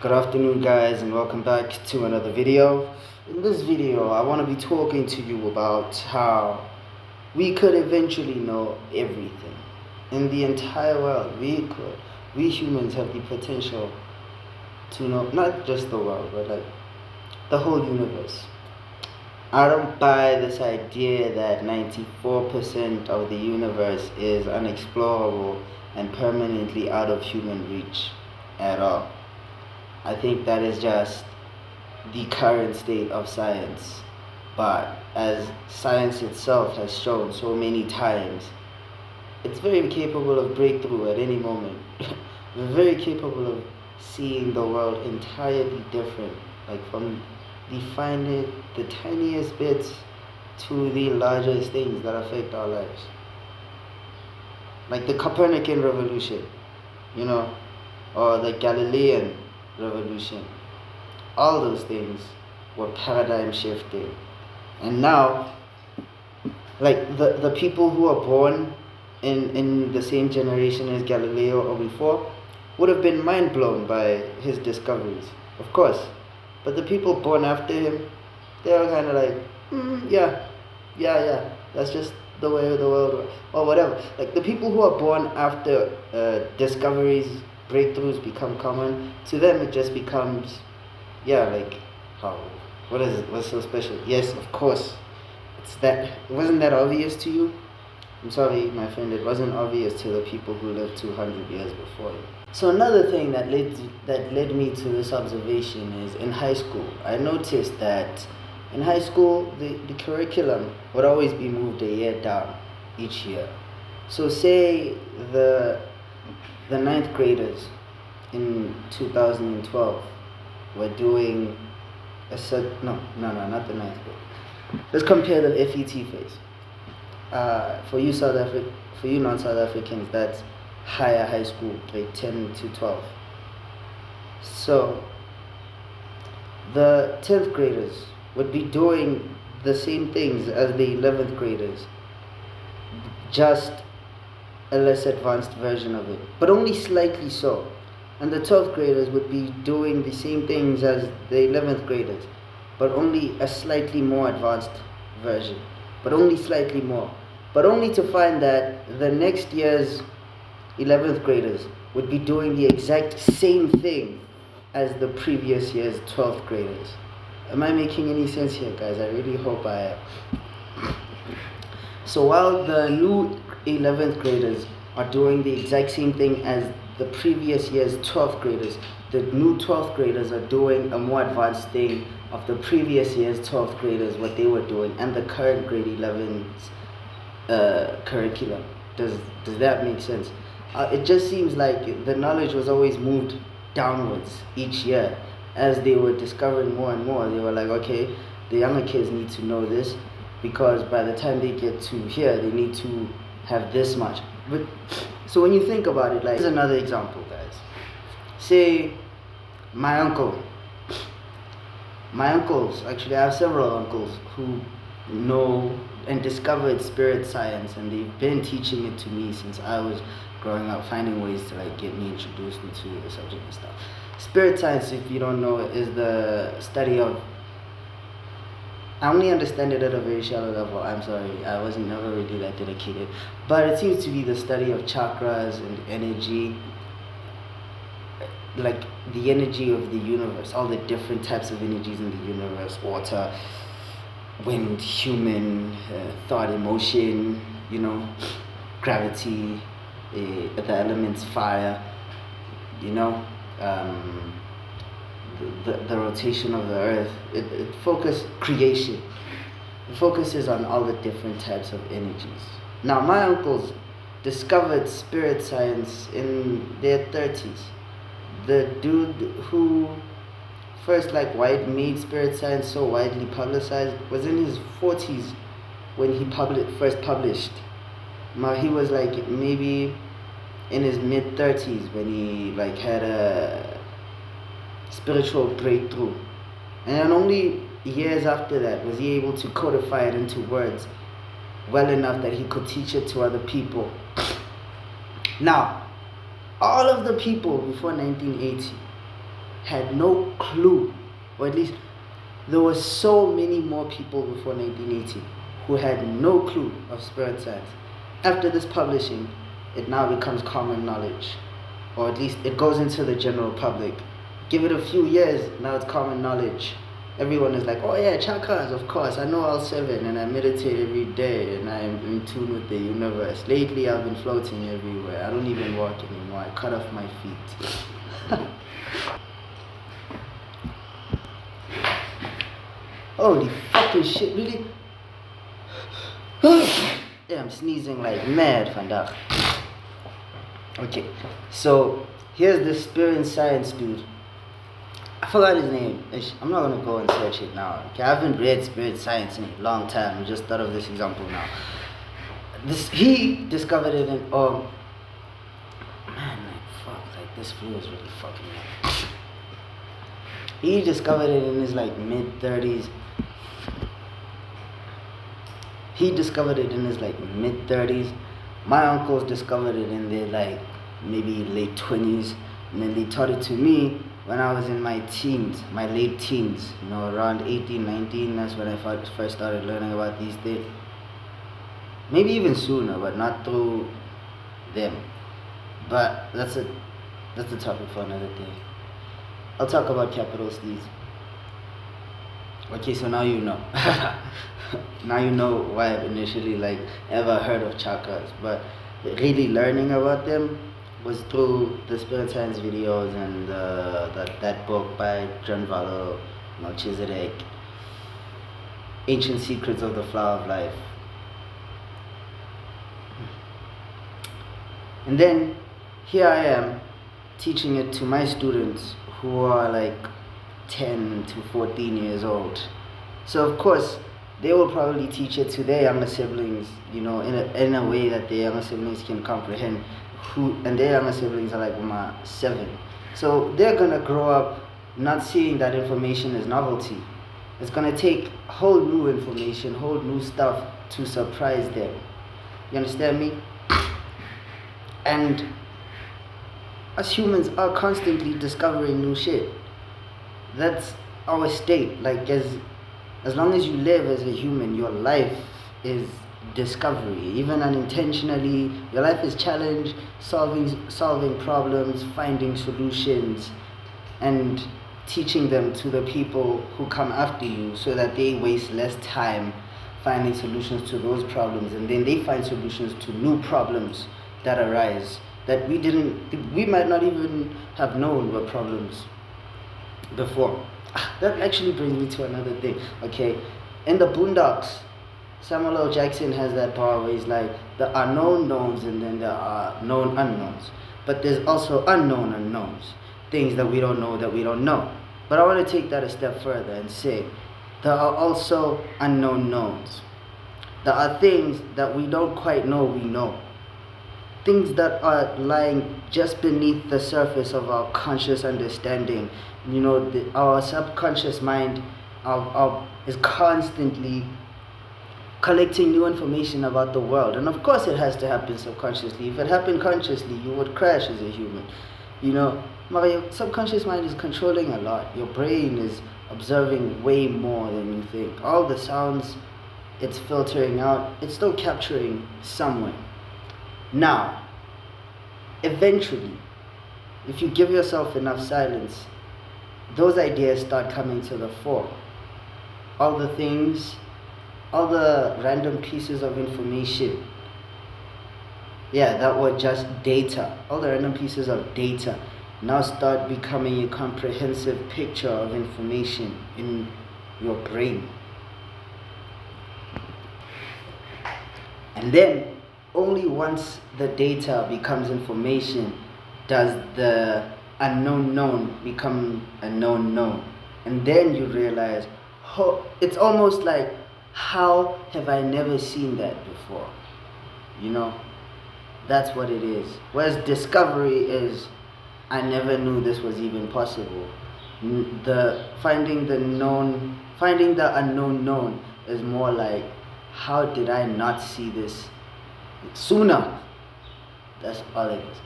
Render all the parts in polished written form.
Good afternoon, guys, and welcome back to another video. In this video, I want to be talking to you about how we could eventually know everything in the entire world. We humans have the potential to know not just the world, but like the whole universe. I don't buy this idea that 94% of the universe is unexplorable and permanently out of human reach at all. I think that is just the current state of science. But as science itself has shown so many times, it's very capable of breakthrough at any moment. We're very capable of seeing the world entirely different, like from the tiniest bits to the largest things that affect our lives. Like the Copernican revolution, or the Galilean revolution. All those things were paradigm shifting. And now, like the people who are born in the same generation as Galileo or before would have been mind blown by his discoveries, of course. But the people born after him, they were kind of like, yeah, that's just the way of the world works, or whatever. Like the people who are born after discoveries, breakthroughs become common, to them it just becomes, what is it? What's so special? Yes, of course. Wasn't that obvious to you? I'm sorry, my friend, it wasn't obvious to the people who lived 200 years before you. So another thing that led me to this observation is in high school. I noticed that in high school, the curriculum would always be moved a year down each year. So say the ninth graders in 2012 were doing not the ninth grade. Let's compare the FET phase. For you non-South Africans, that's higher high school, grade 10 to 12. So the 10th graders would be doing the same things as the 11th graders, just a less advanced version of it, but only slightly so. And the 12th graders would be doing the same things as the 11th graders, but only a slightly more advanced version, but only slightly more. But only to find that the next year's 11th graders would be doing the exact same thing as the previous year's 12th graders. Am I making any sense here, guys? I really hope I am. So while the new 11th graders are doing the exact same thing as the previous year's 12th graders, the new 12th graders are doing a more advanced thing of the previous year's 12th graders, what they were doing, and the current grade 11's curriculum. Does that make sense? It just seems like the knowledge was always moved downwards each year. As they were discovering more and more, they were like, okay, the younger kids need to know this, because by the time they get to here, they need to have this much. But so when you think about it, like, here's another example, guys. Say my uncles, actually I have several uncles who know and discovered spirit science, and they've been teaching it to me since I was growing up, finding ways to like get me introduced into the subject and stuff. Spirit science, if you don't know, is the study of, I only understand it at a very shallow level. I'm sorry, I wasn't never really that dedicated. But it seems to be the study of chakras and energy, like the energy of the universe, all the different types of energies in the universe: water, wind, human, thought, emotion, gravity, the elements, fire, the rotation of the earth. It focuses on all the different types of energies. Now my uncles discovered spirit science in their 30s. The dude who first made spirit science so widely publicized was in his 40s when he first published. Now he was maybe in his mid 30s when he had a spiritual breakthrough, and only years after that was he able to codify it into words well enough that he could teach it to other people. Now, all of the people before 1980 had no clue, or at least there were so many more people before 1980 who had no clue of spirit science. After this publishing, it now becomes common knowledge, or at least it goes into the general public. Give it a few years, now it's common knowledge. Everyone is like, oh yeah, chakras, of course, I know all 7 and I meditate every day and I'm in tune with the universe. Lately I've been floating everywhere. I don't even walk anymore. I cut off my feet. Holy fucking shit, really? Yeah, I'm sneezing like mad, vandaag. Okay, so here's the spirit science dude. I forgot his name. I'm not gonna go and search it now. Okay, I haven't read spirit science in a long time. I just thought of this example now. He discovered it in man, like fuck, like this flu is really fucking me up. He discovered it in his like mid-30s. My uncles discovered it in their like maybe late 20s, and then they taught it to me when I was in my late teens, around 18, 19, that's when I first started learning about these things. Maybe even sooner, but not through them. But that's a topic for another day. I'll talk about capital C's. Okay, so now you know. Now you know why I've initially ever heard of chakras, but really learning about them was through the spirit science videos and that book by John Vallo, Melchizedek, Ancient Secrets of the Flower of Life. And then here I am teaching it to my students who are like 10 to 14 years old. So of course they will probably teach it to their younger siblings, in a way that their younger siblings can comprehend. And their younger siblings are like 7. So they're gonna grow up not seeing that information as novelty. It's gonna take whole new information, whole new stuff to surprise them. You understand me? And us humans are constantly discovering new shit. That's our state. Like as long as you live as a human, your life is discovery. Even unintentionally, your life is challenge, solving problems, finding solutions, and teaching them to the people who come after you so that they waste less time finding solutions to those problems, and then they find solutions to new problems that arise that we might not even have known were problems before. That actually brings me to another thing. Okay, in the Boondocks, Samuel L. Jackson has that part where he's like, there are known knowns and then there are known unknowns. But there's also unknown unknowns, things that we don't know. But I want to take that a step further and say, there are also unknown knowns. There are things that we don't quite know we know. Things that are lying just beneath the surface of our conscious understanding. Our subconscious mind is constantly collecting new information about the world. And of course it has to happen subconsciously. If it happened consciously, you would crash as a human. But your subconscious mind is controlling a lot. Your brain is observing way more than you think. All the sounds it's filtering out, it's still capturing somewhere. Now, eventually, if you give yourself enough silence, those ideas start coming to the fore. All the random pieces of information, that were just data, all the random pieces of data now start becoming a comprehensive picture of information in your brain. And then, only once the data becomes information does the unknown known become a known known. And then you realize, it's almost like, how have I never seen that before? That's what it is. Whereas discovery is, I never knew this was even possible. Finding the unknown known is more like, how did I not see this sooner? That's all it is.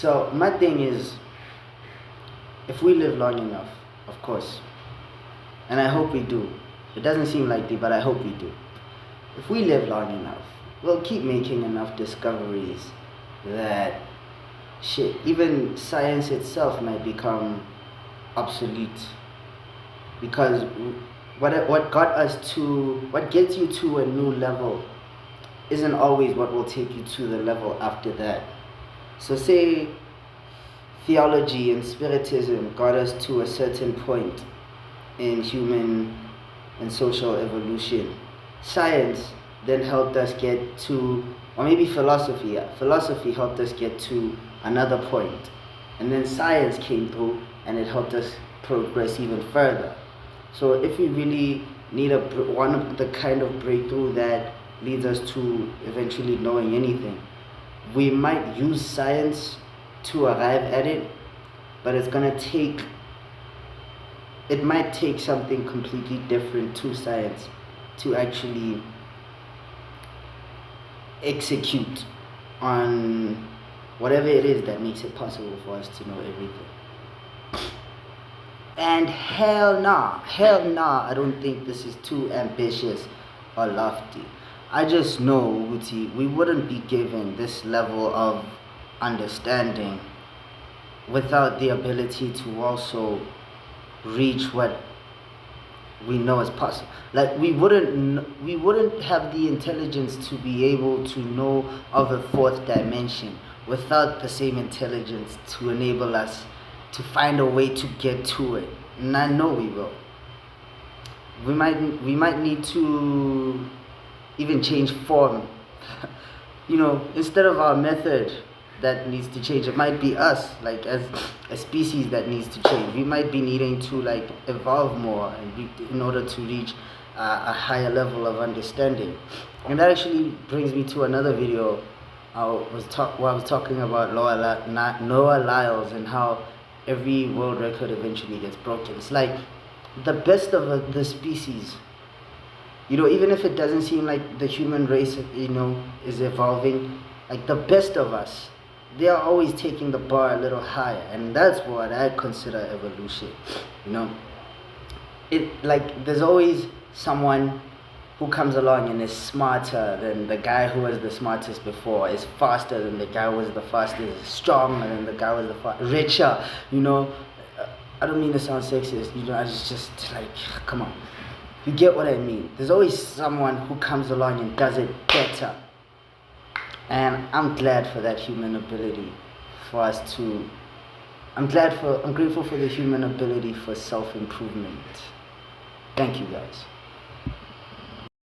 So my thing is, if we live long enough, of course, and I hope we do. It doesn't seem like it, but I hope we do. If we live long enough, we'll keep making enough discoveries that shit, even science itself might become obsolete. Because what gets you to a new level isn't always what will take you to the level after that. So say theology and spiritism got us to a certain point in human and social evolution. Science then helped us get to, or maybe philosophy, yeah. Philosophy helped us get to another point. And then science came through and it helped us progress even further. So if we really need one of the kind of breakthrough that leads us to eventually knowing anything, we might use science to arrive at it, but it might take something completely different to science to actually execute on whatever it is that makes it possible for us to know everything. And hell nah, I don't think this is too ambitious or lofty. I just know, Uti, we wouldn't be given this level of understanding without the ability to also reach what we know is possible. Like we wouldn't have the intelligence to be able to know of a fourth dimension without the same intelligence to enable us to find a way to get to it. And I know we will. We might need to even change form. Instead of our method that needs to change, it might be us, like as a species that needs to change. We might be needing to like evolve more in order to reach a higher level of understanding. And that actually brings me to another video. I was talking about Noah Lyles and how every world record eventually gets broken. It's like the best of the species. Even if it doesn't seem like the human race, is evolving, like the best of us, they are always taking the bar a little higher, and that's what I consider evolution. There's always someone who comes along and is smarter than the guy who was the smartest before, is faster than the guy who was the fastest, stronger than the guy who was the richer. I don't mean to sound sexist. I just like, come on. You get what I mean? There's always someone who comes along and does it better. And I'm glad for that human ability for us to, I'm grateful for the human ability for self-improvement. Thank you guys.